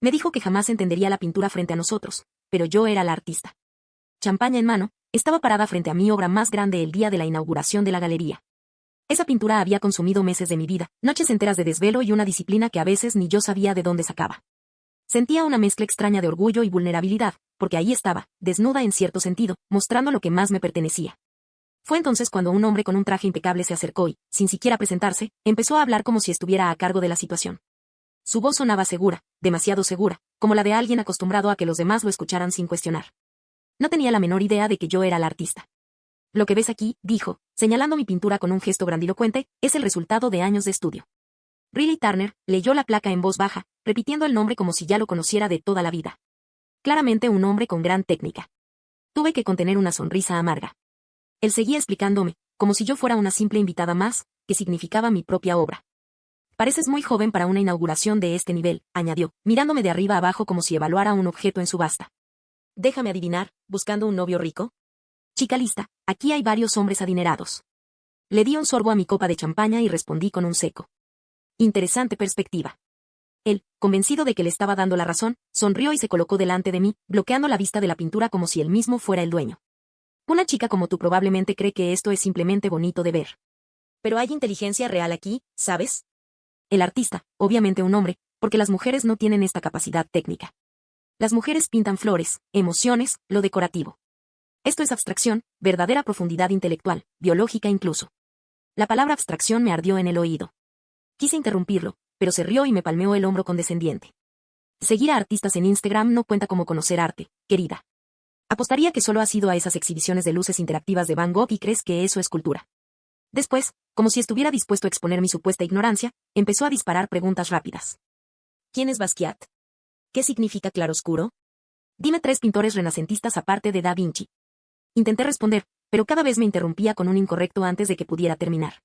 Me dijo que jamás entendería la pintura frente a nosotros, pero yo era la artista. Champaña en mano, estaba parada frente a mi obra más grande el día de la inauguración de la galería. Esa pintura había consumido meses de mi vida, noches enteras de desvelo y una disciplina que a veces ni yo sabía de dónde sacaba. Sentía una mezcla extraña de orgullo y vulnerabilidad, porque ahí estaba, desnuda en cierto sentido, mostrando lo que más me pertenecía. Fue entonces cuando un hombre con un traje impecable se acercó y, sin siquiera presentarse, empezó a hablar como si estuviera a cargo de la situación. Su voz sonaba segura, demasiado segura, como la de alguien acostumbrado a que los demás lo escucharan sin cuestionar. No tenía la menor idea de que yo era la artista. Lo que ves aquí, dijo, señalando mi pintura con un gesto grandilocuente, es el resultado de años de estudio. Riley Turner leyó la placa en voz baja, repitiendo el nombre como si ya lo conociera de toda la vida. Claramente un hombre con gran técnica. Tuve que contener una sonrisa amarga. Él seguía explicándome, como si yo fuera una simple invitada más, que significaba mi propia obra. Pareces muy joven para una inauguración de este nivel, añadió, mirándome de arriba abajo como si evaluara un objeto en subasta. Déjame adivinar, ¿buscando un novio rico? Chica lista, aquí hay varios hombres adinerados. Le di un sorbo a mi copa de champaña y respondí con un seco. Interesante perspectiva. Él, convencido de que le estaba dando la razón, sonrió y se colocó delante de mí, bloqueando la vista de la pintura como si él mismo fuera el dueño. Una chica como tú probablemente cree que esto es simplemente bonito de ver. Pero hay inteligencia real aquí, ¿sabes? El artista, obviamente un hombre, porque las mujeres no tienen esta capacidad técnica. Las mujeres pintan flores, emociones, lo decorativo. Esto es abstracción, verdadera profundidad intelectual, biológica incluso. La palabra abstracción me ardió en el oído. Quise interrumpirlo, pero se rió y me palmeó el hombro condescendiente. Seguir a artistas en Instagram no cuenta como conocer arte, querida. Apostaría que solo has ido a esas exhibiciones de luces interactivas de Van Gogh y crees que eso es cultura. Después, como si estuviera dispuesto a exponer mi supuesta ignorancia, empezó a disparar preguntas rápidas. ¿Quién es Basquiat? ¿Qué significa claroscuro? Dime 3 pintores renacentistas aparte de Da Vinci. Intenté responder, pero cada vez me interrumpía con un incorrecto antes de que pudiera terminar.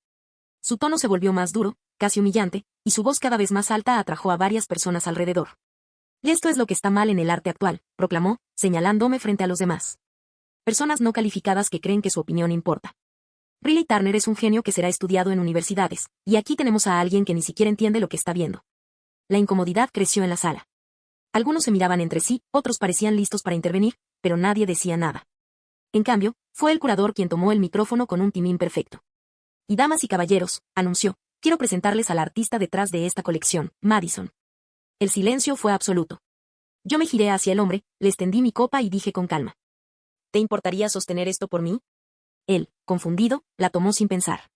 Su tono se volvió más duro, casi humillante, y su voz cada vez más alta atrajo a varias personas alrededor. Y esto es lo que está mal en el arte actual, proclamó, señalándome frente a los demás. Personas no calificadas que creen que su opinión importa. Riley Turner es un genio que será estudiado en universidades, y aquí tenemos a alguien que ni siquiera entiende lo que está viendo. La incomodidad creció en la sala. Algunos se miraban entre sí, otros parecían listos para intervenir, pero nadie decía nada. En cambio, fue el curador quien tomó el micrófono con un timín perfecto. Y damas y caballeros, anunció, quiero presentarles al artista detrás de esta colección, Madison. El silencio fue absoluto. Yo me giré hacia el hombre, le extendí mi copa y dije con calma. ¿Te importaría sostener esto por mí? Él, confundido, la tomó sin pensar.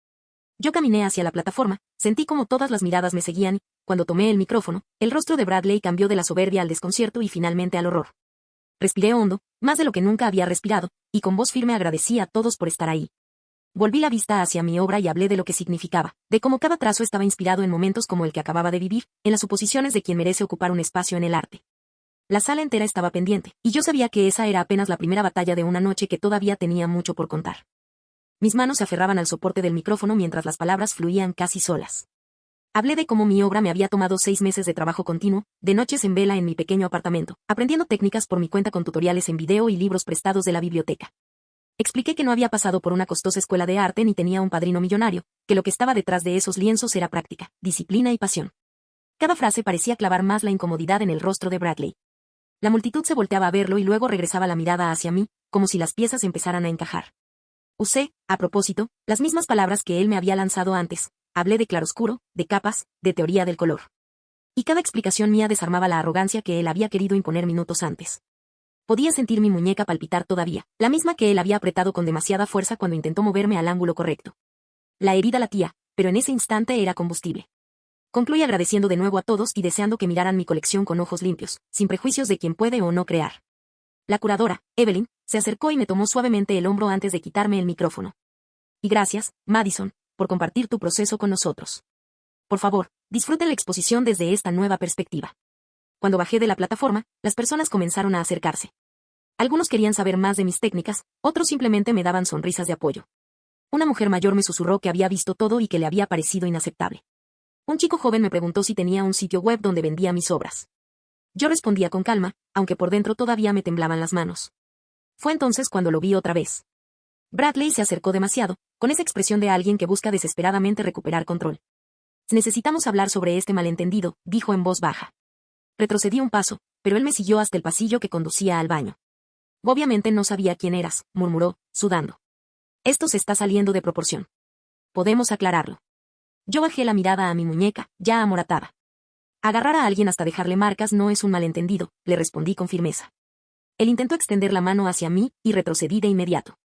Yo caminé hacia la plataforma, sentí como todas las miradas me seguían y, cuando tomé el micrófono, el rostro de Bradley cambió de la soberbia al desconcierto y finalmente al horror. Respiré hondo, más de lo que nunca había respirado, y con voz firme agradecí a todos por estar ahí. Volví la vista hacia mi obra y hablé de lo que significaba, de cómo cada trazo estaba inspirado en momentos como el que acababa de vivir, en las suposiciones de quien merece ocupar un espacio en el arte. La sala entera estaba pendiente, y yo sabía que esa era apenas la primera batalla de una noche que todavía tenía mucho por contar. Mis manos se aferraban al soporte del micrófono mientras las palabras fluían casi solas. Hablé de cómo mi obra me había tomado 6 meses de trabajo continuo, de noches en vela en mi pequeño apartamento, aprendiendo técnicas por mi cuenta con tutoriales en video y libros prestados de la biblioteca. Expliqué que no había pasado por una costosa escuela de arte ni tenía un padrino millonario, que lo que estaba detrás de esos lienzos era práctica, disciplina y pasión. Cada frase parecía clavar más la incomodidad en el rostro de Bradley. La multitud se volteaba a verlo y luego regresaba la mirada hacia mí, como si las piezas empezaran a encajar. Usé, a propósito, las mismas palabras que él me había lanzado antes. Hablé de claroscuro, de capas, de teoría del color. Y cada explicación mía desarmaba la arrogancia que él había querido imponer minutos antes. Podía sentir mi muñeca palpitar todavía, la misma que él había apretado con demasiada fuerza cuando intentó moverme al ángulo correcto. La herida latía, pero en ese instante era combustible. Concluí agradeciendo de nuevo a todos y deseando que miraran mi colección con ojos limpios, sin prejuicios de quién puede o no crear. La curadora, Evelyn, se acercó y me tomó suavemente el hombro antes de quitarme el micrófono. Y gracias, Madison, por compartir tu proceso con nosotros. Por favor, disfruten la exposición desde esta nueva perspectiva. Cuando bajé de la plataforma, las personas comenzaron a acercarse. Algunos querían saber más de mis técnicas, otros simplemente me daban sonrisas de apoyo. Una mujer mayor me susurró que había visto todo y que le había parecido inaceptable. Un chico joven me preguntó si tenía un sitio web donde vendía mis obras. Yo respondía con calma, aunque por dentro todavía me temblaban las manos. Fue entonces cuando lo vi otra vez. Bradley se acercó demasiado, con esa expresión de alguien que busca desesperadamente recuperar control. Necesitamos hablar sobre este malentendido, dijo en voz baja. Retrocedí un paso, pero él me siguió hasta el pasillo que conducía al baño. Obviamente no sabía quién eras, murmuró, sudando. Esto se está saliendo de proporción. Podemos aclararlo. Yo bajé la mirada a mi muñeca, ya amoratada. Agarrar a alguien hasta dejarle marcas no es un malentendido, le respondí con firmeza. Él intentó extender la mano hacia mí y retrocedí de inmediato.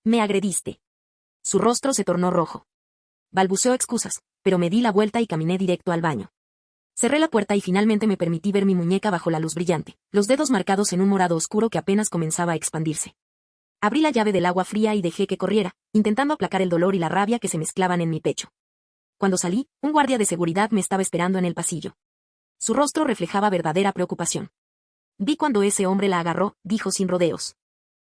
Me agrediste. Su rostro se tornó rojo. Balbuceó excusas, pero me di la vuelta y caminé directo al baño. Cerré la puerta y finalmente me permití ver mi muñeca bajo la luz brillante, los dedos marcados en un morado oscuro que apenas comenzaba a expandirse. Abrí la llave del agua fría y dejé que corriera, intentando aplacar el dolor y la rabia que se mezclaban en mi pecho. Cuando salí, un guardia de seguridad me estaba esperando en el pasillo. Su rostro reflejaba verdadera preocupación. Vi cuando ese hombre la agarró, dijo sin rodeos.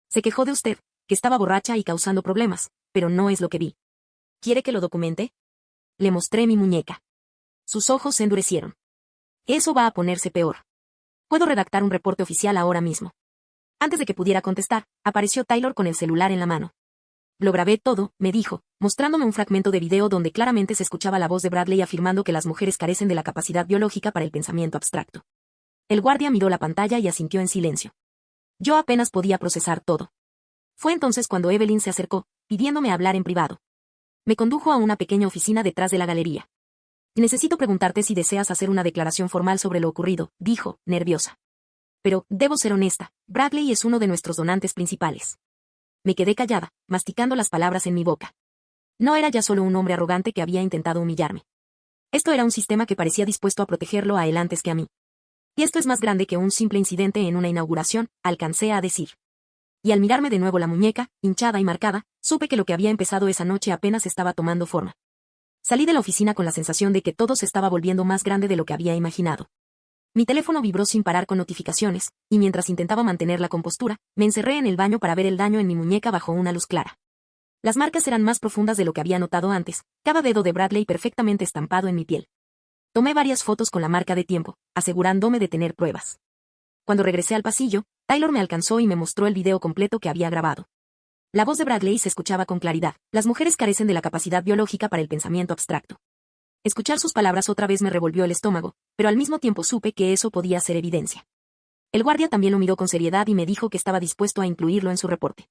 Se quejó de usted, que estaba borracha y causando problemas, pero no es lo que vi. ¿Quiere que lo documente? Le mostré mi muñeca. Sus ojos se endurecieron. Eso va a ponerse peor. Puedo redactar un reporte oficial ahora mismo. Antes de que pudiera contestar, apareció Taylor con el celular en la mano. Lo grabé todo, me dijo, mostrándome un fragmento de video donde claramente se escuchaba la voz de Bradley afirmando que las mujeres carecen de la capacidad biológica para el pensamiento abstracto. El guardia miró la pantalla y asintió en silencio. Yo apenas podía procesar todo. Fue entonces cuando Evelyn se acercó, pidiéndome hablar en privado. Me condujo a una pequeña oficina detrás de la galería. Necesito preguntarte si deseas hacer una declaración formal sobre lo ocurrido, dijo, nerviosa. Pero, debo ser honesta, Bradley es uno de nuestros donantes principales. Me quedé callada, masticando las palabras en mi boca. No era ya solo un hombre arrogante que había intentado humillarme. Esto era un sistema que parecía dispuesto a protegerlo a él antes que a mí. Y esto es más grande que un simple incidente en una inauguración, alcancé a decir. Y al mirarme de nuevo la muñeca, hinchada y marcada, supe que lo que había empezado esa noche apenas estaba tomando forma. Salí de la oficina con la sensación de que todo se estaba volviendo más grande de lo que había imaginado. Mi teléfono vibró sin parar con notificaciones, y mientras intentaba mantener la compostura, me encerré en el baño para ver el daño en mi muñeca bajo una luz clara. Las marcas eran más profundas de lo que había notado antes, cada dedo de Bradley perfectamente estampado en mi piel. Tomé varias fotos con la marca de tiempo, asegurándome de tener pruebas. Cuando regresé al pasillo, Taylor me alcanzó y me mostró el video completo que había grabado. La voz de Bradley se escuchaba con claridad. Las mujeres carecen de la capacidad biológica para el pensamiento abstracto. Escuchar sus palabras otra vez me revolvió el estómago, pero al mismo tiempo supe que eso podía ser evidencia. El guardia también lo miró con seriedad y me dijo que estaba dispuesto a incluirlo en su reporte.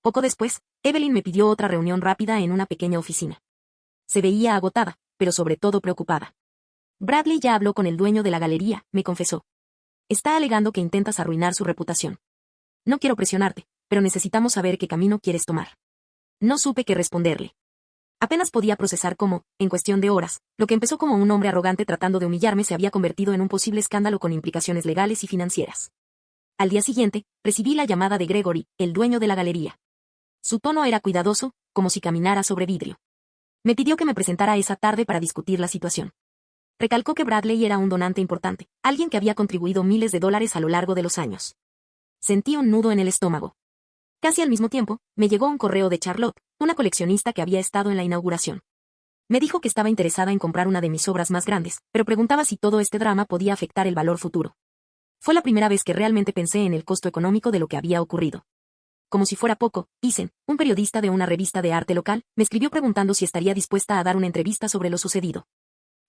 Poco después, Evelyn me pidió otra reunión rápida en una pequeña oficina. Se veía agotada, pero sobre todo preocupada. Bradley ya habló con el dueño de la galería, me confesó. Está alegando que intentas arruinar su reputación. No quiero presionarte, pero necesitamos saber qué camino quieres tomar. No supe qué responderle. Apenas podía procesar cómo, en cuestión de horas, lo que empezó como un hombre arrogante tratando de humillarme se había convertido en un posible escándalo con implicaciones legales y financieras. Al día siguiente, recibí la llamada de Gregory, el dueño de la galería. Su tono era cuidadoso, como si caminara sobre vidrio. Me pidió que me presentara esa tarde para discutir la situación. Recalcó que Bradley era un donante importante, alguien que había contribuido miles de dólares a lo largo de los años. Sentí un nudo en el estómago. Casi al mismo tiempo, me llegó un correo de Charlotte, una coleccionista que había estado en la inauguración. Me dijo que estaba interesada en comprar una de mis obras más grandes, pero preguntaba si todo este drama podía afectar el valor futuro. Fue la primera vez que realmente pensé en el costo económico de lo que había ocurrido. Como si fuera poco, Isen, un periodista de una revista de arte local, me escribió preguntando si estaría dispuesta a dar una entrevista sobre lo sucedido.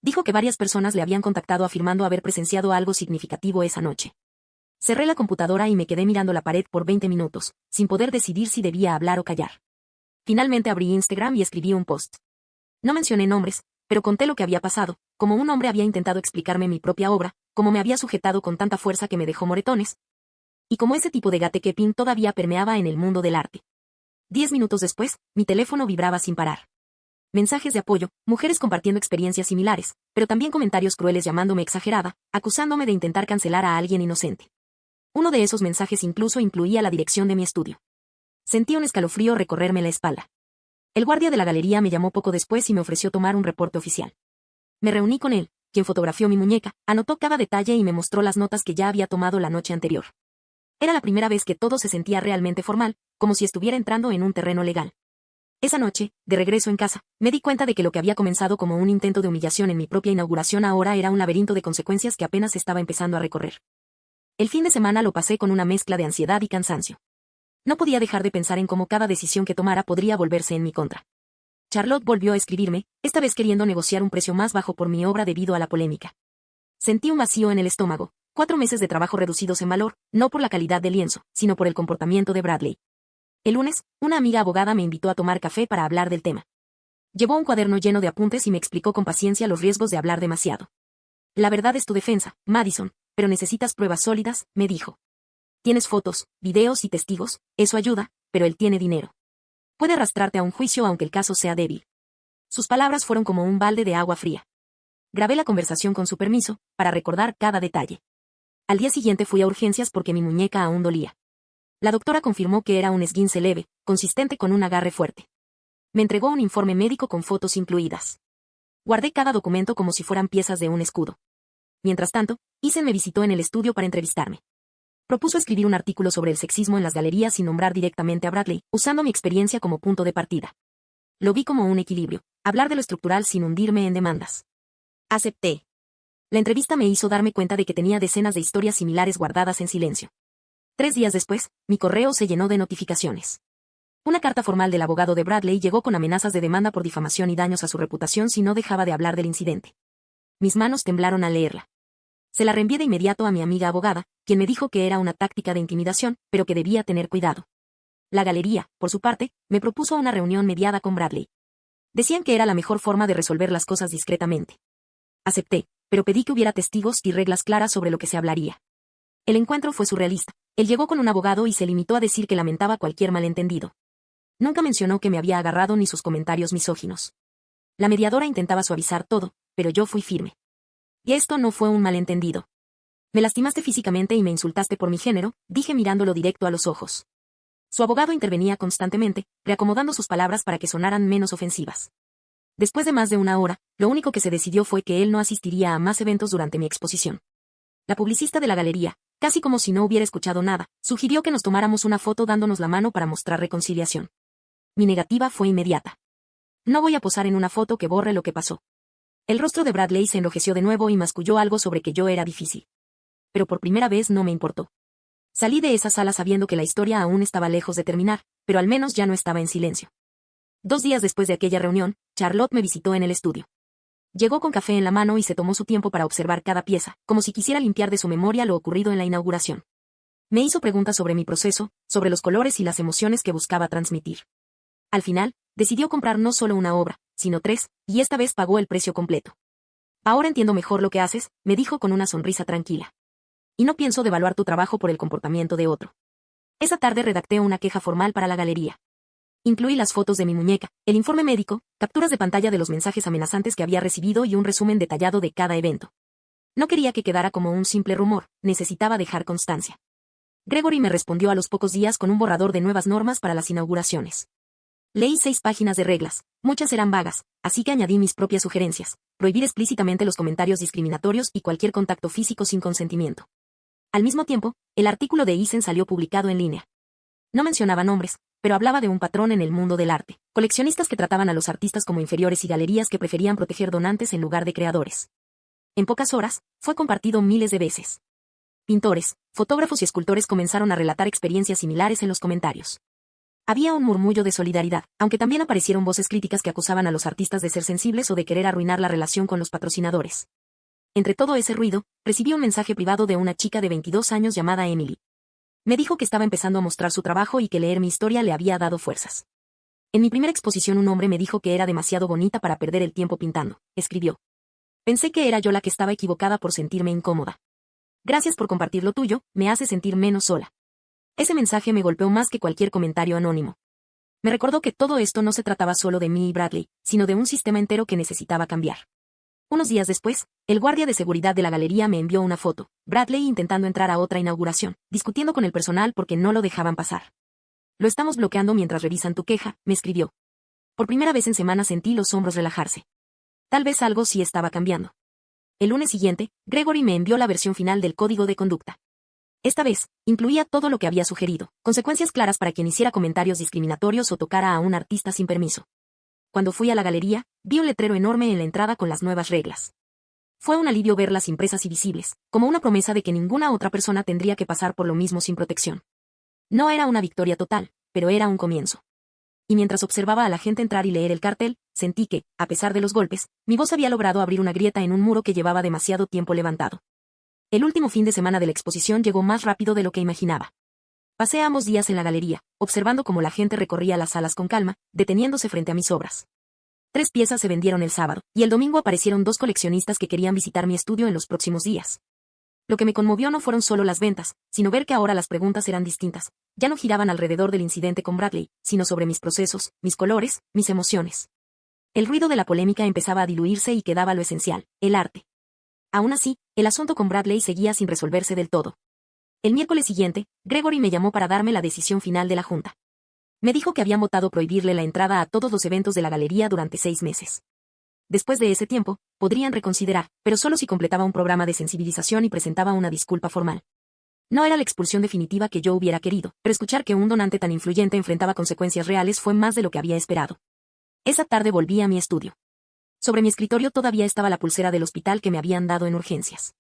Dijo que varias personas le habían contactado afirmando haber presenciado algo significativo esa noche. Cerré la computadora y me quedé mirando la pared por 20 minutos, sin poder decidir si debía hablar o callar. Finalmente abrí Instagram y escribí un post. No mencioné nombres, pero conté lo que había pasado, como un hombre había intentado explicarme mi propia obra, cómo me había sujetado con tanta fuerza que me dejó moretones, y como ese tipo de gatekeeping todavía permeaba en el mundo del arte. 10 minutos después, mi teléfono vibraba sin parar. Mensajes de apoyo, mujeres compartiendo experiencias similares, pero también comentarios crueles llamándome exagerada, acusándome de intentar cancelar a alguien inocente. Uno de esos mensajes incluso incluía la dirección de mi estudio. Sentí un escalofrío recorrerme la espalda. El guardia de la galería me llamó poco después y me ofreció tomar un reporte oficial. Me reuní con él, quien fotografió mi muñeca, anotó cada detalle y me mostró las notas que ya había tomado la noche anterior. Era la primera vez que todo se sentía realmente formal, como si estuviera entrando en un terreno legal. Esa noche, de regreso en casa, me di cuenta de que lo que había comenzado como un intento de humillación en mi propia inauguración ahora era un laberinto de consecuencias que apenas estaba empezando a recorrer. El fin de semana lo pasé con una mezcla de ansiedad y cansancio. No podía dejar de pensar en cómo cada decisión que tomara podría volverse en mi contra. Charlotte volvió a escribirme, esta vez queriendo negociar un precio más bajo por mi obra debido a la polémica. Sentí un vacío en el estómago. 4 meses de trabajo reducidos en valor, no por la calidad del lienzo, sino por el comportamiento de Bradley. El lunes, una amiga abogada me invitó a tomar café para hablar del tema. Llevó un cuaderno lleno de apuntes y me explicó con paciencia los riesgos de hablar demasiado. La verdad es tu defensa, Madison, pero necesitas pruebas sólidas, me dijo. Tienes fotos, videos y testigos, eso ayuda, pero él tiene dinero. Puede arrastrarte a un juicio aunque el caso sea débil. Sus palabras fueron como un balde de agua fría. Grabé la conversación con su permiso, para recordar cada detalle. Al día siguiente fui a urgencias porque mi muñeca aún dolía. La doctora confirmó que era un esguince leve, consistente con un agarre fuerte. Me entregó un informe médico con fotos incluidas. Guardé cada documento como si fueran piezas de un escudo. Mientras tanto, Eason me visitó en el estudio para entrevistarme. Propuso escribir un artículo sobre el sexismo en las galerías sin nombrar directamente a Bradley, usando mi experiencia como punto de partida. Lo vi como un equilibrio, hablar de lo estructural sin hundirme en demandas. Acepté. La entrevista me hizo darme cuenta de que tenía decenas de historias similares guardadas en silencio. 3 días después, mi correo se llenó de notificaciones. Una carta formal del abogado de Bradley llegó con amenazas de demanda por difamación y daños a su reputación si no dejaba de hablar del incidente. Mis manos temblaron al leerla. Se la reenvié de inmediato a mi amiga abogada, quien me dijo que era una táctica de intimidación, pero que debía tener cuidado. La galería, por su parte, me propuso una reunión mediada con Bradley. Decían que era la mejor forma de resolver las cosas discretamente. Acepté, pero pedí que hubiera testigos y reglas claras sobre lo que se hablaría. El encuentro fue surrealista. Él llegó con un abogado y se limitó a decir que lamentaba cualquier malentendido. Nunca mencionó que me había agarrado ni sus comentarios misóginos. La mediadora intentaba suavizar todo, pero yo fui firme. Y esto no fue un malentendido. Me lastimaste físicamente y me insultaste por mi género, dije mirándolo directo a los ojos. Su abogado intervenía constantemente, reacomodando sus palabras para que sonaran menos ofensivas. Después de más de 1 hora, lo único que se decidió fue que él no asistiría a más eventos durante mi exposición. La publicista de la galería, casi como si no hubiera escuchado nada, sugirió que nos tomáramos una foto dándonos la mano para mostrar reconciliación. Mi negativa fue inmediata. No voy a posar en una foto que borre lo que pasó. El rostro de Bradley se enrojeció de nuevo y masculló algo sobre que yo era difícil. Pero por primera vez no me importó. Salí de esa sala sabiendo que la historia aún estaba lejos de terminar, pero al menos ya no estaba en silencio. 2 días después de aquella reunión, Charlotte me visitó en el estudio. Llegó con café en la mano y se tomó su tiempo para observar cada pieza, como si quisiera limpiar de su memoria lo ocurrido en la inauguración. Me hizo preguntas sobre mi proceso, sobre los colores y las emociones que buscaba transmitir. Al final, decidió comprar no solo una obra, sino 3, y esta vez pagó el precio completo. Ahora entiendo mejor lo que haces, me dijo con una sonrisa tranquila. Y no pienso devaluar tu trabajo por el comportamiento de otro. Esa tarde redacté una queja formal para la galería. Incluí las fotos de mi muñeca, el informe médico, capturas de pantalla de los mensajes amenazantes que había recibido y un resumen detallado de cada evento. No quería que quedara como un simple rumor, necesitaba dejar constancia. Gregory me respondió a los pocos días con un borrador de nuevas normas para las inauguraciones. Leí 6 páginas de reglas, muchas eran vagas, así que añadí mis propias sugerencias, prohibir explícitamente los comentarios discriminatorios y cualquier contacto físico sin consentimiento. Al mismo tiempo, el artículo de Eason salió publicado en línea. No mencionaba nombres, pero hablaba de un patrón en el mundo del arte, coleccionistas que trataban a los artistas como inferiores y galerías que preferían proteger donantes en lugar de creadores. En pocas horas, fue compartido miles de veces. Pintores, fotógrafos y escultores comenzaron a relatar experiencias similares en los comentarios. Había un murmullo de solidaridad, aunque también aparecieron voces críticas que acusaban a los artistas de ser sensibles o de querer arruinar la relación con los patrocinadores. Entre todo ese ruido, recibí un mensaje privado de una chica de 22 años llamada Emily. Me dijo que estaba empezando a mostrar su trabajo y que leer mi historia le había dado fuerzas. En mi primera exposición un hombre me dijo que era demasiado bonita para perder el tiempo pintando, escribió. Pensé que era yo la que estaba equivocada por sentirme incómoda. Gracias por compartir lo tuyo, me hace sentir menos sola. Ese mensaje me golpeó más que cualquier comentario anónimo. Me recordó que todo esto no se trataba solo de mí y Bradley, sino de un sistema entero que necesitaba cambiar. Unos días después, el guardia de seguridad de la galería me envió una foto, Bradley intentando entrar a otra inauguración, discutiendo con el personal porque no lo dejaban pasar. Lo estamos bloqueando mientras revisan tu queja, me escribió. Por primera vez en semanas sentí los hombros relajarse. Tal vez algo sí estaba cambiando. El lunes siguiente, Gregory me envió la versión final del código de conducta. Esta vez, incluía todo lo que había sugerido, consecuencias claras para quien hiciera comentarios discriminatorios o tocara a un artista sin permiso. Cuando fui a la galería, vi un letrero enorme en la entrada con las nuevas reglas. Fue un alivio verlas impresas y visibles, como una promesa de que ninguna otra persona tendría que pasar por lo mismo sin protección. No era una victoria total, pero era un comienzo. Y mientras observaba a la gente entrar y leer el cartel, sentí que, a pesar de los golpes, mi voz había logrado abrir una grieta en un muro que llevaba demasiado tiempo levantado. El último fin de semana de la exposición llegó más rápido de lo que imaginaba. Pasé ambos días en la galería, observando cómo la gente recorría las salas con calma, deteniéndose frente a mis obras. 3 piezas se vendieron el sábado, y el domingo aparecieron 2 coleccionistas que querían visitar mi estudio en los próximos días. Lo que me conmovió no fueron solo las ventas, sino ver que ahora las preguntas eran distintas. Ya no giraban alrededor del incidente con Bradley, sino sobre mis procesos, mis colores, mis emociones. El ruido de la polémica empezaba a diluirse y quedaba lo esencial, el arte. Aún así, el asunto con Bradley seguía sin resolverse del todo. El miércoles siguiente, Gregory me llamó para darme la decisión final de la junta. Me dijo que habían votado prohibirle la entrada a todos los eventos de la galería durante 6 meses. Después de ese tiempo, podrían reconsiderar, pero solo si completaba un programa de sensibilización y presentaba una disculpa formal. No era la expulsión definitiva que yo hubiera querido, pero escuchar que un donante tan influyente enfrentaba consecuencias reales fue más de lo que había esperado. Esa tarde volví a mi estudio. Sobre mi escritorio todavía estaba la pulsera del hospital que me habían dado en urgencias.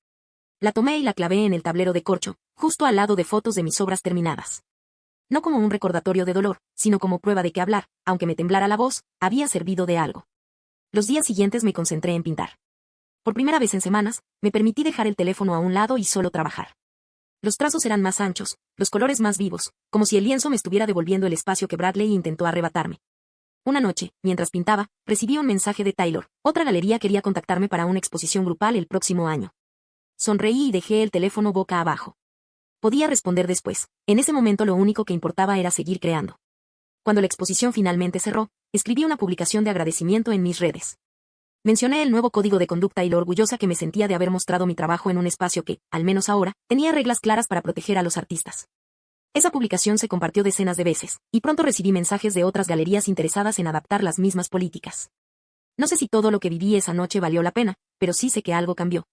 La tomé y la clavé en el tablero de corcho, justo al lado de fotos de mis obras terminadas. No como un recordatorio de dolor, sino como prueba de que hablar, aunque me temblara la voz, había servido de algo. Los días siguientes me concentré en pintar. Por primera vez en semanas, me permití dejar el teléfono a un lado y solo trabajar. Los trazos eran más anchos, los colores más vivos, como si el lienzo me estuviera devolviendo el espacio que Bradley intentó arrebatarme. Una noche, mientras pintaba, recibí un mensaje de Taylor. Otra galería quería contactarme para una exposición grupal el próximo año. Sonreí y dejé el teléfono boca abajo. Podía responder después. En ese momento lo único que importaba era seguir creando. Cuando la exposición finalmente cerró, escribí una publicación de agradecimiento en mis redes. Mencioné el nuevo código de conducta y lo orgullosa que me sentía de haber mostrado mi trabajo en un espacio que, al menos ahora, tenía reglas claras para proteger a los artistas. Esa publicación se compartió decenas de veces, y pronto recibí mensajes de otras galerías interesadas en adaptar las mismas políticas. No sé si todo lo que viví esa noche valió la pena, pero sí sé que algo cambió.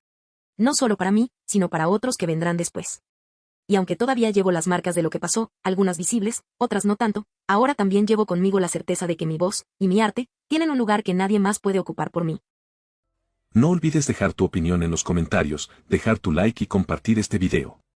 No solo para mí, sino para otros que vendrán después. Y aunque todavía llevo las marcas de lo que pasó, algunas visibles, otras no tanto, ahora también llevo conmigo la certeza de que mi voz, y mi arte, tienen un lugar que nadie más puede ocupar por mí. No olvides dejar tu opinión en los comentarios, dejar tu like y compartir este video.